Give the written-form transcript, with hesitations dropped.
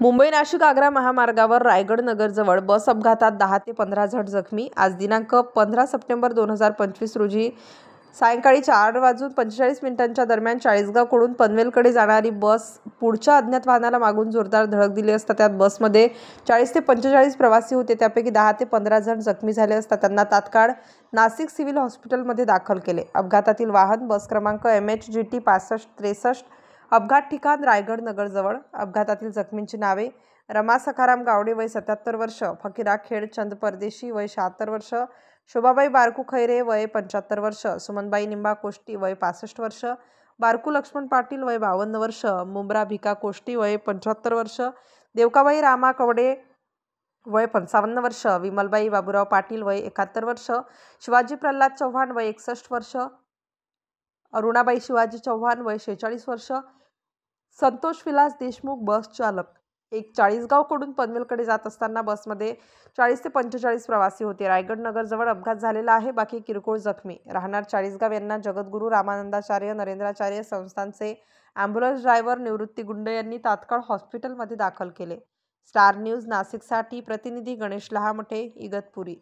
मुंबई नाशिक आग्रा महामार्गावर रायगड नगरजवळ बस अपघातात 10 ते 15 जण जखमी। आज दिनांक 15 सप्टेंबर 2025 रोजी सायंकाळी 4:45 दरम्यान चाळीसगावकडून पनवेलकडे जाणारी बस पुढच्या अज्ञात वाहनाला मागून जोरदार धडक दिली असता त्यात बसमध्ये 40 ते 45 प्रवासी होते। त्यापैकी 10 ते 15 जण जखमी झाले असता त्यांना तात्काळ नाशिक सिव्हिल हॉस्पिटलमध्ये दाखल केले। अपघातातील वाहन बस क्रमांक MHGT 6563, अपघात ठिकाण रायगड नगरजवळ। अपघातातील जखमींची नावे रमा सखाराम गावडे वय 77 वर्ष, फकीरा खेड चंद परदेशी वय 76 वर्ष, शोभाबाई बारकू खैरे वय 75 वर्ष, सुमनबाई निंबा कोष्टी वय 65 वर्ष, बारकू लक्ष्मण पाटील वय 52 वर्ष, मुंब्रा भिका कोष्टी वय 75 वर्ष, देवकाबाई रामा कवडे वय 55 वर्ष, विमलबाई बाबूराव पाटील वय 71 वर्ष, शिवाजी प्रल्हाद चव्हाण वय 61 वर्ष, अरुणाबाई शिवाजी चव्हाण वय 46 वर्ष, संतोष विलास देशमुख बस चालक। एक चाळीसगावकडून पनवेलकडे जात असताना बसमध्ये 40 ते 45 प्रवासी होते। रायगड नगरजवळ अपघात झालेला आहे। बाकी किरकोळ जखमी राहणार चाळीसगाव यांना जगद्गुरू रामानंदाचार्य नरेंद्राचार्य संस्थानचे ॲम्ब्युलन्स ड्रायव्हर निवृत्ती गुंड यांनी तात्काळ हॉस्पिटलमध्ये दाखल केले। स्टार न्यूज नाशिकसाठी प्रतिनिधी गणेश लहामटे, इगतपुरी।